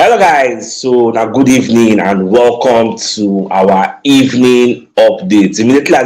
Hello guys, so now good evening and welcome to our evening update. Immediately,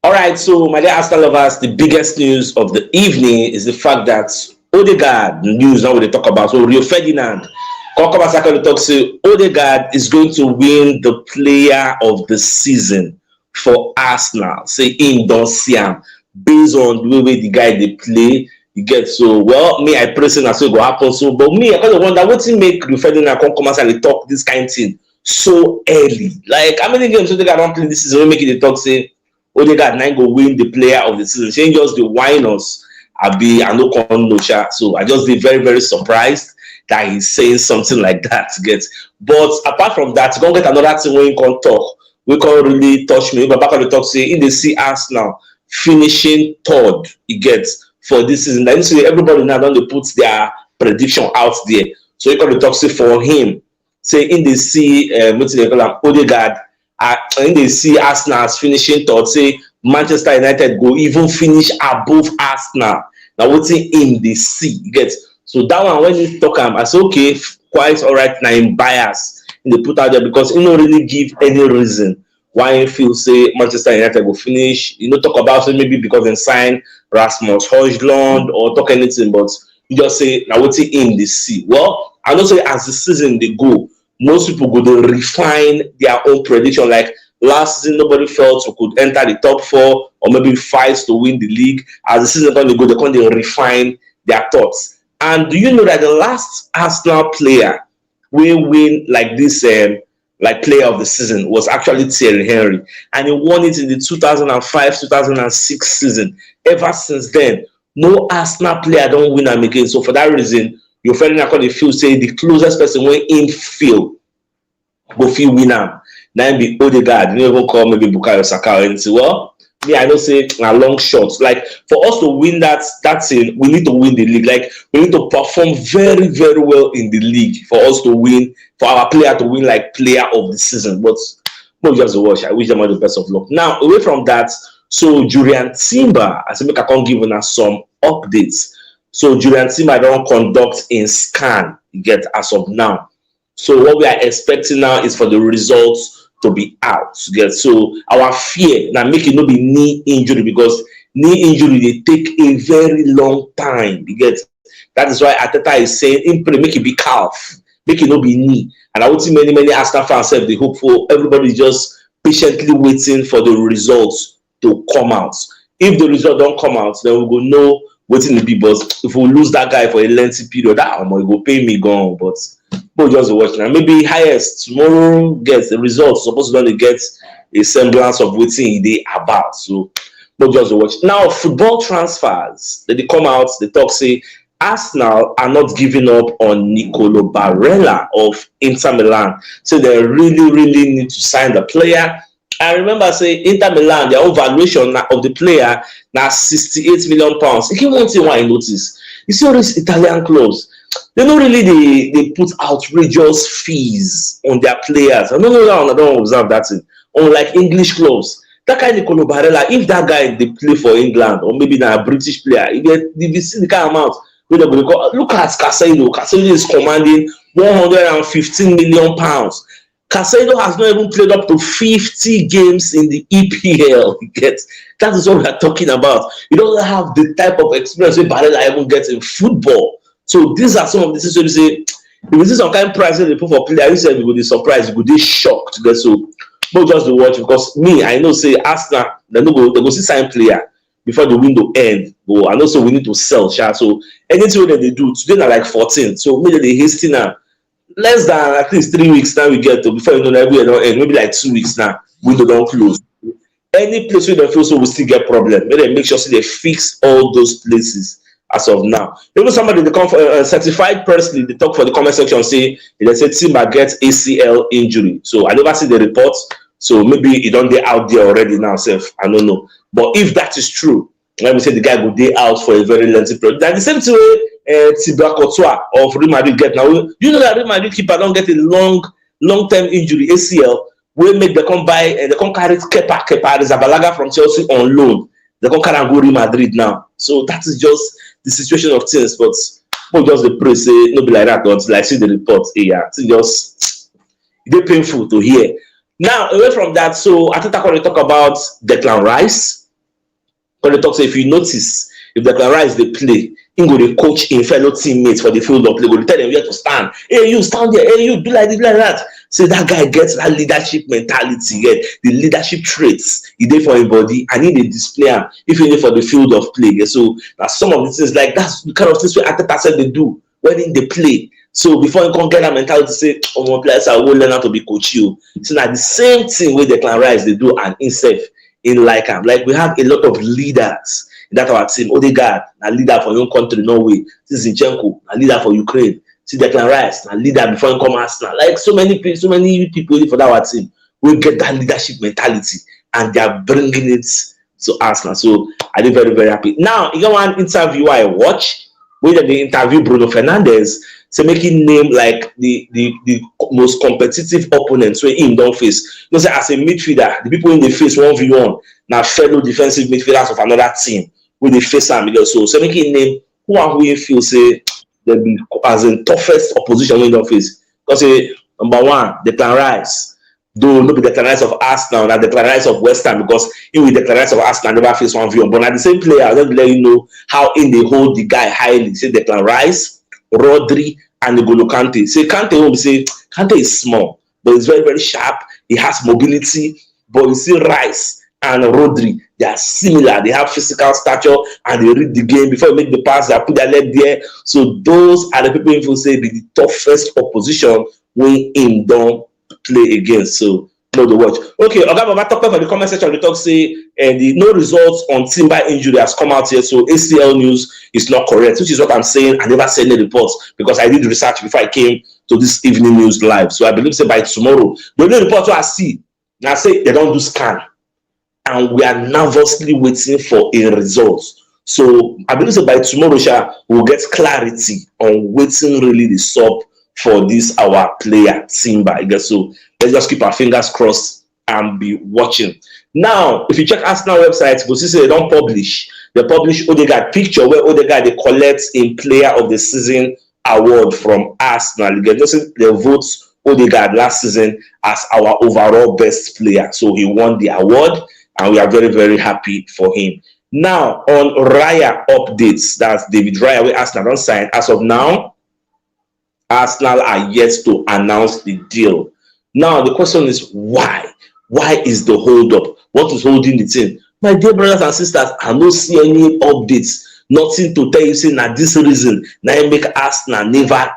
all right. So my dear Arsenal lovers, the biggest news of the evening is the fact that Odegaard news now we dey talk about. So Rio Ferdinand come as I can talk say Odegaard is going to win the Player of the Season for Arsenal. Say him don see am based on the way the guy dey play. You get so well. Me, I pray say na so e go happen. So, but me, I kind of wonder wetin make Rio Ferdinand come as and dey talk this kind thing so early. Like how many games Odegaard don play this season wey make e dey talk say Odegaard na go win the Player of the Season? Shey just dey whine us abi I no come know sha. So I just dey very surprised that he's saying something like that. Get but apart from that, you come get another thing wey he come talk wey come really touch me. Baba come dey talk say he dey see Arsenal finishing third. He gets for this season. Like say everybody now don dey put their prediction out there. So he come dey talk say for him, say in dey see wetin dey call am Odegaard. In dey see Arsenal as finishing third. Say Manchester United go even finish above Arsenal. Na wetin him dey see. You get so that one when he talk am, I say okay, quite alright. Na him bias he dey put out there because he no really give any reason why he feel say Manchester United will finish. You know, talk about it maybe because they sign Rasmus Højlund or talk anything, but you just say now what's in the see. Well, I know say as the season they go, most people go to refine their own prediction. Like last season, nobody felt we could enter the top four or maybe fight to win the league. As the season going to go, they can refine their thoughts. And do you know that the last Arsenal player will win like this like Player of the Season was actually Thierry Henry, and he won it in the 2005-2006 season. Ever since then, no Arsenal player don't win am again. So for that reason, your friend Nakon feel say the closest person when in feel go feel win am. Now be Odegaard. You don't even call maybe Bukayo Saka or anything. Well, me I don't say a long shot. Like for us to win that thing, we need to win the league. Like we need to perform very well in the league for us to win, for our player to win like Player of the Season. But no, just watch. I wish them all the best of luck. Now away from that, so Julian Timber, I say make I can't give us some updates. So Julian Timber don't conduct in scan. You get as of now. So what we are expecting now is for the results to be out. Get so our fear now make it not be knee injury because knee injury they take a very long time. You get that is why Ateta is saying in pray make it be calf, make it not be knee. And I would see many Arsenal fans have the hope for everybody just patiently waiting for the results to come out. If the result don't come out, then we go know waiting to be. But if we lose that guy for a lengthy period, that will go pay me gone. But we'll just watch now. Maybe highest tomorrow gets the results. Supposed to only get a semblance of waiting they about. So we'll just watch. Now football transfers. They come out, they talk say Arsenal are not giving up on Nicolo Barella of Inter Milan. So they really need to sign the player. I remember saying Inter Milan, their own valuation of the player now 68 million pounds. If you want to why I notice, you see all these Italian clubs, they don't really they put outrageous fees on their players. I don't observe that thing. Unlike English clubs. That kind of Nicolo Barella, if that guy they play for England or maybe now a British player, if you see the kind of amount, look at Casado. Casado is commanding 115 million pounds. Casado has not even played up to 50 games in the EPL. That is what we are talking about. He doesn't have the type of experience that Barella even gets in football. So these are some of the things you say. If you see some kind of price they put for player, you said you would be surprised, you would be shocked. So but just to watch because me, I know say Arsenal they go see sign player before the window end. But I know so we need to sell. So anything that they do today are like 14. So maybe they hasty now. Less than at least 3 weeks now we get to before you know that we don't end. Maybe like 2 weeks now window don't close. Any place where they feel so we still get problem. Maybe they make sure they fix all those places as of now. Even somebody they come for certified personally, they talk for the comment section say they say Timber gets ACL injury. So I never see the report. So maybe it don't dey out there already now, self. I don't know. But if that is true, let me say the guy go day out for a very lengthy period. Like the same thing Thibaut Courtois of Real Madrid get now. You know that Real Madrid keeper don't get a long-term injury, ACL, We make they come buy and they come carry Kepa is a Balaga from Chelsea on loan. They come carry and go Real Madrid now. So that is just the situation of things. But people just the pray say no be like that until I see the report. Yeah, it's just it's painful to hear. Now away from that, so I think I want to talk about Declan Rice. When they talk, so if you notice, if Declan Rice they play, he go to coach in fellow teammates for the field of play. Go to tell them where to stand. Hey, you stand there. Hey, you do like this, like that. So that guy gets that leadership mentality, get the leadership traits he did for his body, and he display them if you need for the field of play. So now some of the things like that's the kind of things where Ateta said they do when they play. So before you can get that mentality to say, oh my players I will learn how to be coach you. So now the same thing with Declan Rice they do and himself in like him. Like we have a lot of leaders in that our team. Odegaard, a leader for your country, Norway. This is Zinchenko, a leader for Ukraine. See Declan Rice, a leader before you come Arsenal. Like so many people for that our team will get that leadership mentality and they are bringing it to Arsenal. So I did very, very happy. Now, you got one interview I watch where they interview Bruno Fernandes. So making name like the most competitive opponents where him don't face. You know, say as a midfielder, the people in the face 1v1 now fellow defensive midfielders of another team with the face and so making name who and who you feel say they be as in toughest opposition when don't face. Because say number one, Declan Rice. Though not be Declan Rice of Arsenal, not Declan Rice of West Ham, because he with Declan Rice of Arsenal never face 1v1. But at the same player, I'll just let you know how in they hold the guy highly. Say Declan Rice, Rodri, and N'Golo Kante. Say Kante will say Kante is small, but he's very, very sharp. He has mobility, but you see Rice and Rodri, they are similar. They have physical stature and they read the game before you make the pass. They put their leg there. So those are the people who say be the toughest opposition when him don't play against. So no the watch. Okay, Oga Baba talk for the comment section. They talk say and the no results on Timber injury has come out here. So ACL news is not correct, which is what I'm saying. I never sent any reports because I did research before I came to this evening news live. So I believe say by tomorrow, the only report I see now say they don't do scan. And we are nervously waiting for a result. So I believe that by tomorrow, we'll get clarity on waiting really the sub for this our player Timber. I guess so. Let's just keep our fingers crossed and be watching. Now, if you check Arsenal website, you'll see they don't publish. They publish Odegaard picture where Odegaard they collect a Player of the Season award from Arsenal. You get just the votes Odegaard last season as our overall best player. So he won the award. And we are very, very happy for him. Now, on Raya updates, that's David Raya, where Arsenal don't sign. As of now, Arsenal are yet to announce the deal. Now, the question is why? Why is the hold up? What is holding the thing? My dear brothers and sisters, I don't see any updates. Nothing to tell you, saying that this reason, now you make Arsenal never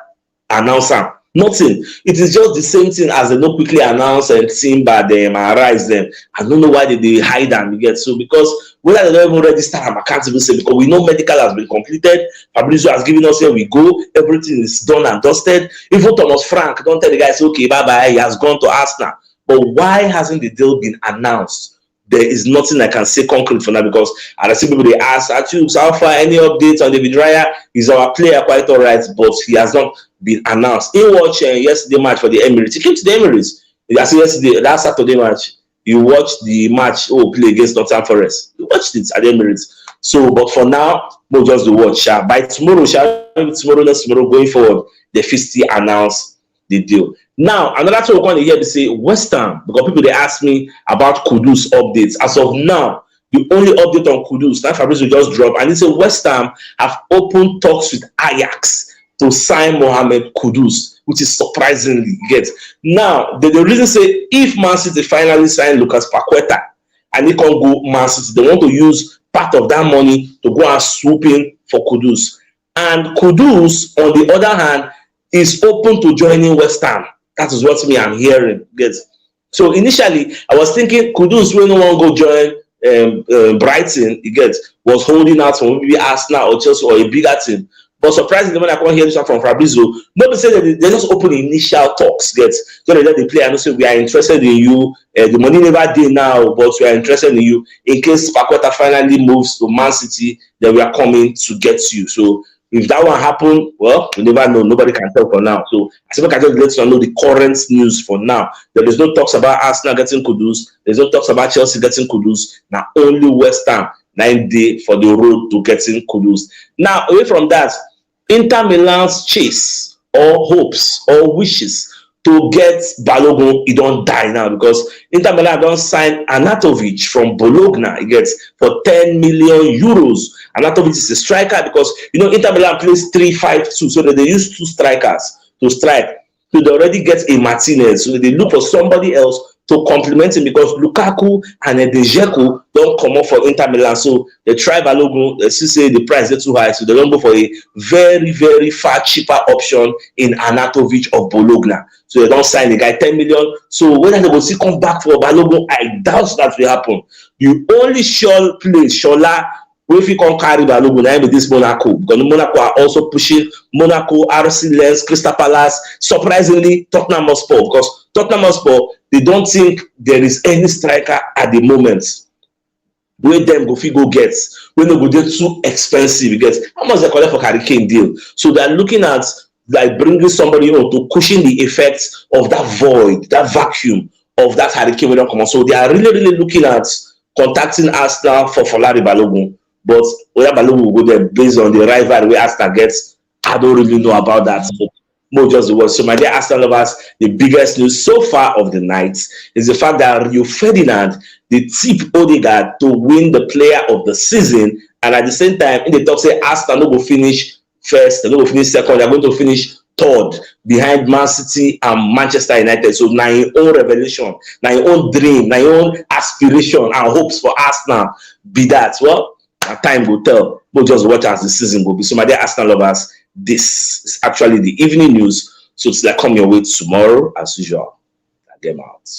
announce them. Nothing. It is just the same thing as they don't quickly announce and Timber them and Rise them. I don't know why they hide them. You get so because whether they don't even register them, I can't even say because we know medical has been completed. Fabrizio has given us here we go. Everything is done and dusted. Even Thomas Frank don't tell the guys okay bye bye. He has gone to Arsenal. But why hasn't the deal been announced? There is nothing I can say concrete for now because I see people they ask CHUKS how far any updates on David Raya? Is our player quite all right, but he has not been announced. He watched yesterday match for the Emirates. He came to the Emirates. I see yesterday that Saturday match. You watched the match play against Nottingham Forest. You watched it at the Emirates. So, but for now, we'll just do watch. By tomorrow, next tomorrow, going forward, the 50 announce the deal. Now, another thing we're going to hear, they say West Ham, because people they ask me about Kudus updates. As of now, the only update on Kudus, that Fabrizio just dropped, and they say West Ham have opened talks with Ajax to sign Mohamed Kudus, which is surprisingly get. Now, the reason say if Man City finally sign Lucas Paqueta and they can't go Man City, they want to use part of that money to go and swoop in for Kudus. And Kudus, on the other hand, is open to joining West Ham. That is what me I'm hearing. Yes. So initially, I was thinking Kudus when no one go join Brighton, was holding out for maybe Arsenal or Chelsea or a bigger team. But surprisingly, when I come hear this one from Fabrizio, nobody say that they just open initial talks. So they let the player know say we are interested in you. The money never did now, but we are interested in you. In case Paqueta finally moves to Man City, then we are coming to get you. So If that one happen, well, we never know. Nobody can tell for now. So I think I just let you know the current news for now. There is no talks about Arsenal getting Kudus. There's no talks about Chelsea getting Kudus. Now only West Ham 9 days for the road to getting Kudus. Now away from that, Inter Milan's chase or hopes or wishes to get Balogun, he don't die now because Inter Milan don't sign Anatovic from Bologna. He gets for 10 million euros. Anatovic is a striker because Inter Milan plays 3-5-2, so that they use 2 strikers to strike. So they already get a Martinez, so they look for somebody else to complement him because Lukaku and Dzeko don't come up for Inter Milan. So they try Balogun, they still say the price is too high, so they don't go for a very, very far cheaper option in Anatovic of Bologna. So they don't sign the guy 10 million. So whether they will still come back for Balogun, I doubt that will happen. The only sure place, Shola, if you can carry Balogun, now with this Monaco, because Monaco are also pushing Monaco, RC Lens, Crystal Palace, surprisingly Tottenham Hotspur, because Tottenham Hotspur, they don't think there is any striker at the moment where them go get, when they go get too expensive. Because how much they collect for Harry Kane deal? So they're looking at like bringing somebody on to cushion the effects of that void, that vacuum of that Harry Kane when they come on. So they are really, really looking at contacting Arsenal for Larry Balogun. But whether Balogun will go there based on the rivalry where Arsenal gets, I don't really know about that. So, more just the word. So, my dear Arsenal lovers, the biggest news so far of the night is the fact that Rio Ferdinand, they tip Odegaard to win the player of the season. And at the same time, in the talk, say Arsenal no go finish first, they no go finish second, they're going to finish third behind Man City and Manchester United. So now your own revelation, now your own dream, now your own aspiration and hopes for Arsenal be that. Well, time will tell. We'll just watch as the season will be. So, my dear Arsenal lovers, this is actually the evening news. So, it's like come your way tomorrow as usual. Get out.